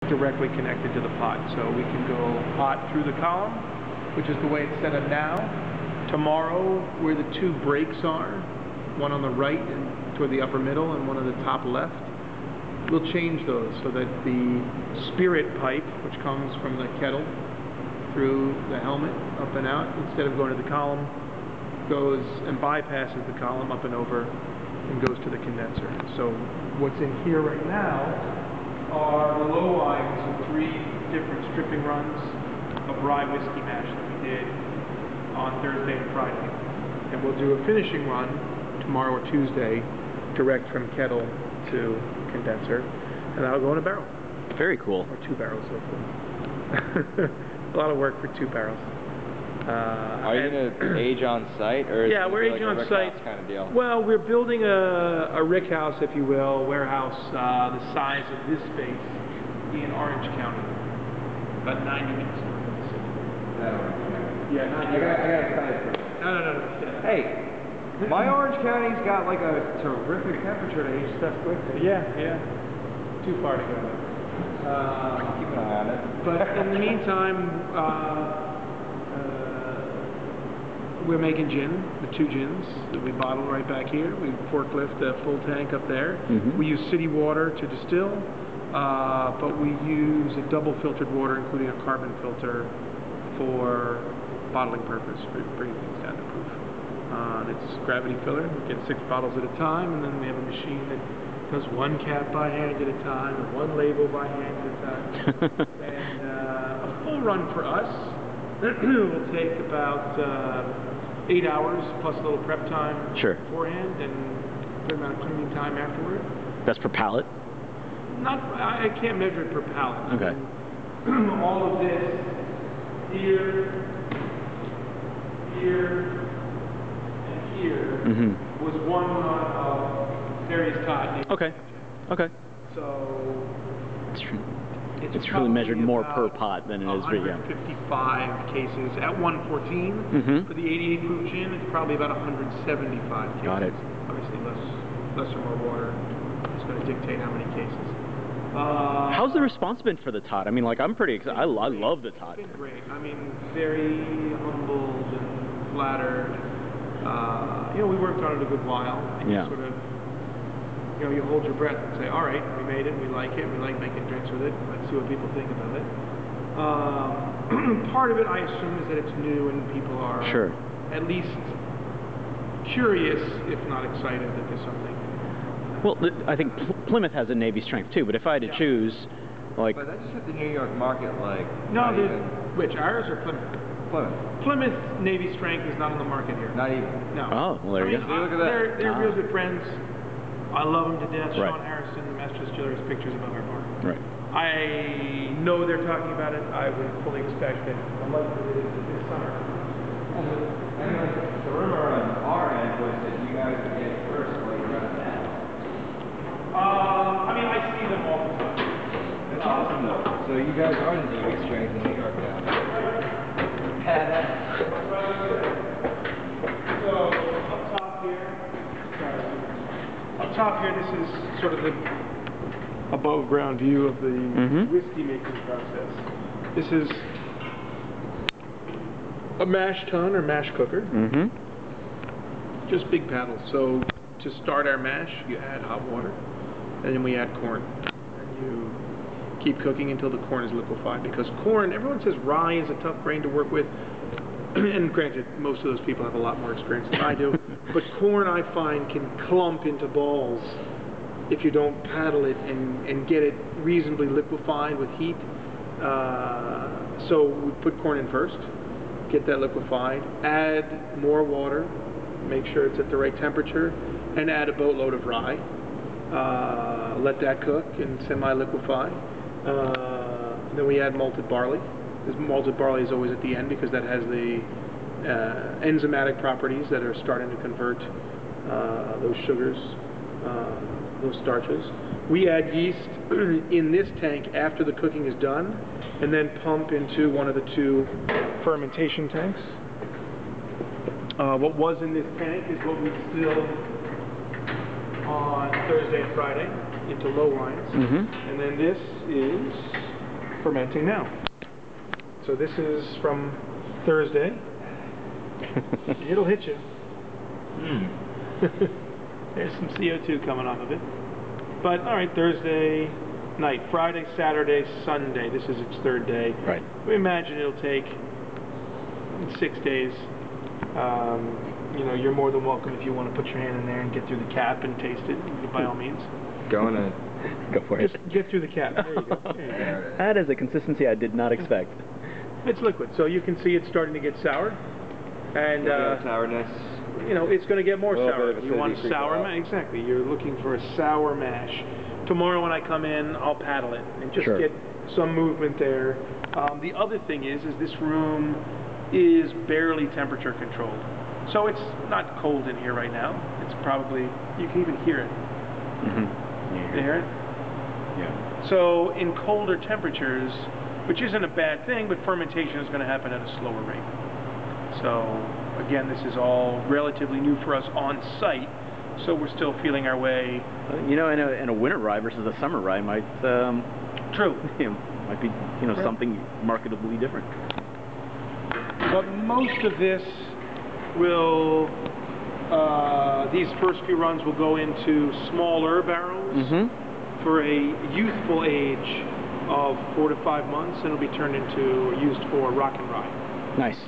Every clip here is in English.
directly connected to the pot. So we can go hot through the column, which is the way it's set up now. Tomorrow, where the two breaks are, one on the right and toward the upper middle and one on the top left, we'll change those so that the spirit pipe, which comes from the kettle through the helmet up and out, instead of going to the column, goes and bypasses the column up and over and goes to the condenser. So what's in here right now are the low lines of 3 different stripping runs of rye whiskey mash that we did on Thursday and Friday. And we'll do a finishing run tomorrow or Tuesday, direct from kettle to condenser, and that'll go in a barrel. Very cool. Or 2 barrels, hopefully. A lot of work for 2 barrels. Are you going to age on site, or is yeah, we're aging on site. Kind of deal? Well, we're building a rick house, if you will, warehouse, the size of this space in Orange County, about 90 minutes north of the city. Yeah, 90 minutes. I got excited for it. No. Hey. My Orange County's got like a terrific temperature to age stuff quickly. Yeah. Too far to go. Keep an eye on it. But in the meantime, we're making gin, the 2 gins that we bottle right back here. We forklift a full tank up there. We use city water to distill, but we use a double filtered water, including a carbon filter, for bottling purpose, for bringing things down to proof. It's gravity filler. We get 6 bottles at a time, and then we have a machine that does 1 cap by hand at a time, and 1 label by hand at a time. And a full run for us will take about 8 hours plus a little prep time beforehand, and a fair amount of cleaning time afterward. That's per pallet? I can't measure it per pallet. Okay. All of this here, was 1 run of various cotton. Okay. So it's really measured more per pot than it is per 155 cases at 114 for the 88 proof gin. It's probably about 175 cases. Got it. Obviously, less or more water is going to dictate how many cases. How's the response been for the tot? I mean, like, I'm pretty excited. I love the tot. It's been great. I mean, very humbled and flattered. We worked on it a good while, and you sort of, you hold your breath and say, all right, we made it, we like it, we like making drinks with it, let's see what people think about it. Part of it, I assume, is that it's new and people are at least curious, if not excited, that there's something. Well, I think Plymouth has a Navy strength too, but if I had to choose, like... But that just hit the New York market, like... No, which, ours or Plymouth? Plymouth Navy strength is not on the market here. Not even? No. Oh, well, there you go. Look at that. They're real good friends. I love them to death. Sean Harrison, the Master Distiller's pictures above our bar. Right. I know they're talking about it. I would fully expect that this summer. The rumor on our end was that you guys would get it first while you're running that. I mean, I see them all the time. That's awesome, though. So you guys are the Navy strength in New York now. So up top here, this is sort of the above ground view of the whiskey making process. This is a mash tun or mash cooker. Just big paddles. So to start our mash, you add hot water, and then we add corn. And you keep cooking until the corn is liquefied, because corn, everyone says rye is a tough grain to work with, and granted, most of those people have a lot more experience than I do, but corn, I find, can clump into balls if you don't paddle it and get it reasonably liquefied with heat. So we put corn in first, get that liquefied, add more water, make sure it's at the right temperature, and add a boatload of rye. Let that cook and semi-liquefy. Then we add malted barley. This malted barley is always at the end because that has the enzymatic properties that are starting to convert those sugars, those starches. We add yeast in this tank after the cooking is done, and then pump into one of the 2 fermentation tanks. What was in this tank is what we distilled on Thursday and Friday into low wines. And then this is fermenting now. So this is from Thursday. It'll hit you. There's some CO2 coming off of it. But all right, Thursday night, Friday, Saturday, Sunday. This is its third day. Right. We imagine it'll take 6 days. You know, you're more than welcome if you want to put your hand in there and get through the cap and taste it, by all means. Go on in. Go for it. Just get through the cap. There you go. There you go. That is a consistency I did not expect. It's liquid, so you can see it's starting to get sour. And sourness. you know, it's going to get more sour. Bit of You want a sour mash? Exactly. You're looking for a sour mash. Tomorrow when I come in, I'll paddle it and just get some movement there. The other thing is this room is barely temperature controlled. So it's not cold in here right now. It's probably, you can even hear it. You hear it? Yeah. So in colder temperatures, which isn't a bad thing, but fermentation is going to happen at a slower rate. So again, this is all relatively new for us on site, so we're still feeling our way. You know, in a winter rye versus a summer rye might True. You know, might be something marketably different. But most of this will, these first few runs will go into smaller barrels for a youthful age of 4 to 5 months, and it'll be turned into, used for rock and rye. Nice.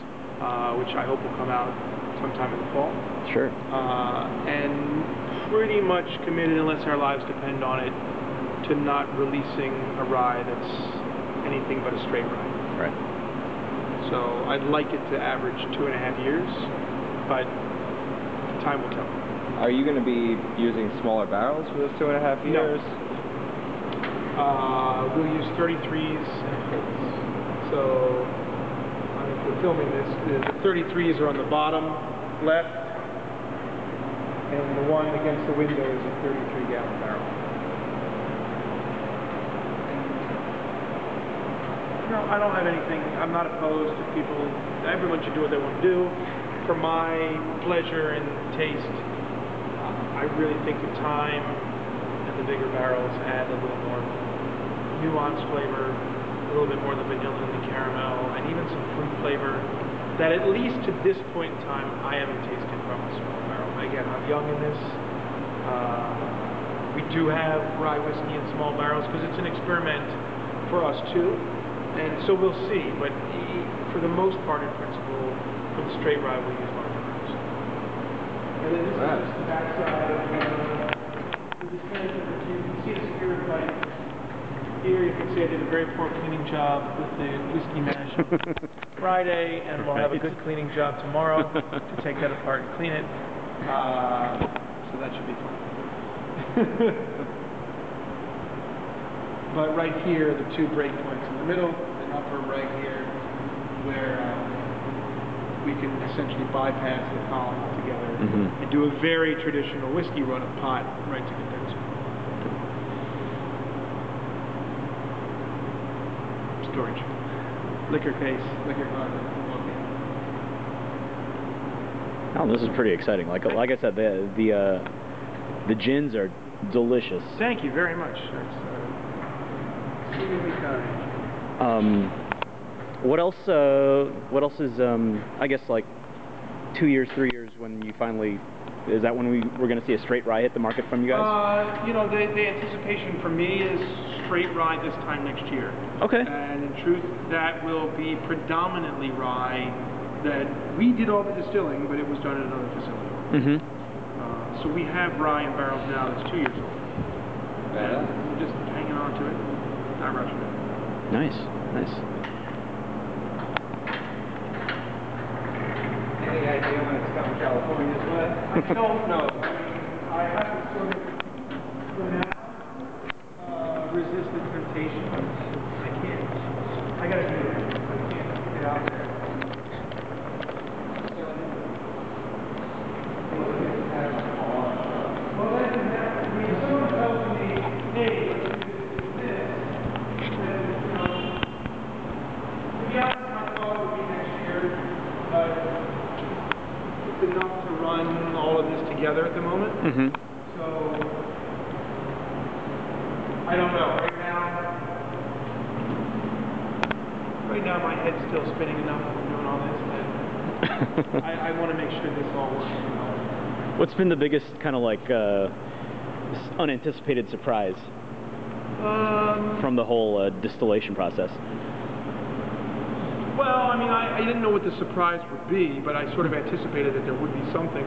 Which I hope will come out sometime in the fall. Sure. And pretty much committed, unless our lives depend on it, to not releasing a rye that's anything but a straight rye. Right. So I'd like it to average 2.5 years, but time will tell. Are you going to be using smaller barrels for those 2.5 years? No. We'll use 33s and 4s. So if we're filming this, the 33s are on the bottom left, and the one against the window is a 33-gallon barrel. No, I don't have anything. I'm not opposed to people. Everyone should do what they want to do. For my pleasure and taste, I really think the time and the bigger barrels add a little more nuanced flavor, a little bit more of the vanilla and the caramel, and even some fruit flavor that, at least to this point in time, I haven't tasted from a small barrel. Again, I'm young in this. We do have rye whiskey in small barrels because it's an experiment for us too. And so we'll see, but for the most part, in principle, for the straight rye, we use larger barrels. And then this is just the backside of the dispenser. You can see the spirit pipe. Here you can see I did a very poor cleaning job with the whiskey mash Friday, and we'll have a good cleaning job tomorrow to take that apart and clean it. So that should be fun. But right here, the two break points in the middle, and upper right here, where we can essentially bypass the column altogether and do a very traditional whiskey run of pot right to condenser. Storage. Liquor case, liquor closet. Oh, this is pretty exciting. Like I said, the gins are delicious. Thank you very much. That's exceedingly kind. What else is I guess like 2 years, 3 years when you finally, is that when we're going to see a straight rye hit the market from you guys? You know, the anticipation for me is straight rye this time next year. Okay. And in truth, that will be predominantly rye that we did all the distilling, but it was done at another facility. So we have rye in barrels now that's 2 years old. And we're just hanging on to it, not rushing it. Nice, nice. Any idea when it's coming to California as well? I don't know. I have to sort of, for now, resist the temptation. I can't. I gotta do it. I can't get out there. Well, that's exactly. I mean, if someone tells me, hey, let's do this, then, you know, to be honest, my thought would be next year, but it's enough to run all of this together at the moment. So, I don't know. Right now, right now my head's still spinning enough from doing all this, but I want to make sure this all works well. What's been the biggest kind of like unanticipated surprise from the whole distillation process? Well, I mean, I didn't know what the surprise would be, but I sort of anticipated that there would be something.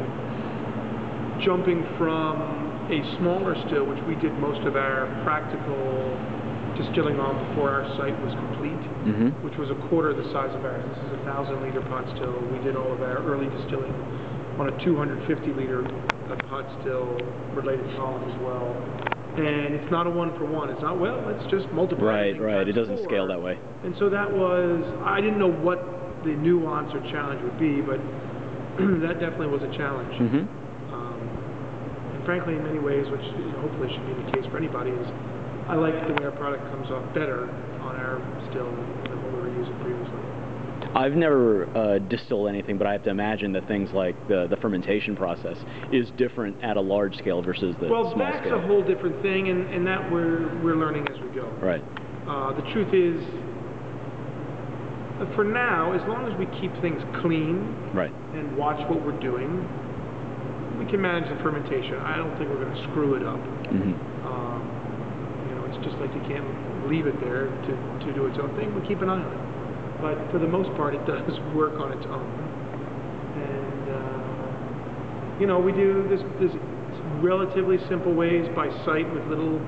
Jumping from a smaller still, which we did most of our practical distilling on before our site was complete, which was a quarter the size of ours. This is a 1,000-liter pot still. We did all of our early distilling on a 250-liter pot still related column as well. And it's not a one-for-one. It's not, well, let's just multiply. Right. It doesn't scale that way. And so that was, I didn't know what the nuance or challenge would be, but that definitely was a challenge. And frankly, in many ways, which hopefully should be the case for anybody, is I like the way our product comes off better on our still than what we were using previously. I've never distilled anything, but I have to imagine that things like the fermentation process is different at a large scale versus the small scale. Well, that's a whole different thing, and that we're learning as we go. Right. The truth is, for now, as long as we keep things clean and watch what we're doing, we can manage the fermentation. I don't think we're going to screw it up. It's just like you can't leave it there to do its own thing. We keep an eye on it. But for the most part, it does work on its own. And, we do this relatively simple ways by sight with little,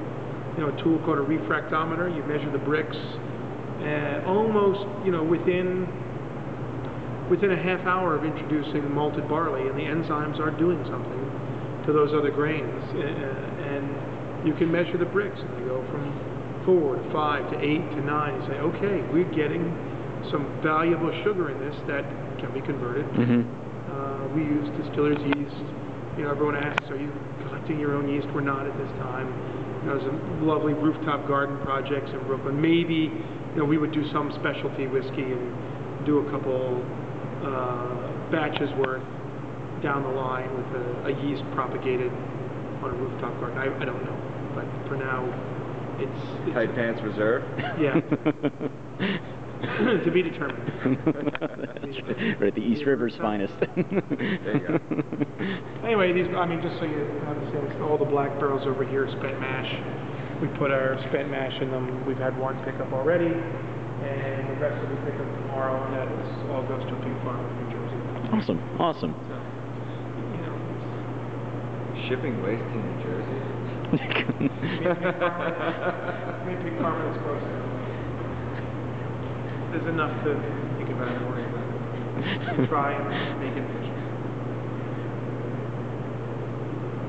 a tool called a refractometer. You measure the bricks, and almost, within a half hour of introducing malted barley, and the enzymes are doing something to those other grains. And you can measure the bricks, and they go from 4 to 5 to 8 to 9. You say, okay, we're getting some valuable sugar in this that can be converted. We use distiller's yeast. Everyone asks, are you collecting your own yeast? We're not at this time. There's some lovely rooftop garden projects in Brooklyn. Maybe we would do some specialty whiskey and do a couple batches worth down the line with a yeast propagated on a rooftop garden. I don't know, but for now, it's Tight Pants Reserve. Yeah. To be determined. Right, the East River's finest. There you go. Anyway, just so you understand, all the black barrels over here, spent mash. We put our spent mash in them. We've had one pickup already, and the rest will be picked up tomorrow, and that all goes to a pig farm in New Jersey. Awesome. So, Shipping waste to New Jersey? Maybe pig farmer is close. There's enough to think about and worry about. You try and make it efficient.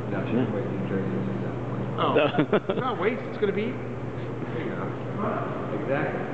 No, shipping waste to New Jersey is at that point. Oh, it's not waste, it's going to be eaten. There you go. Exactly.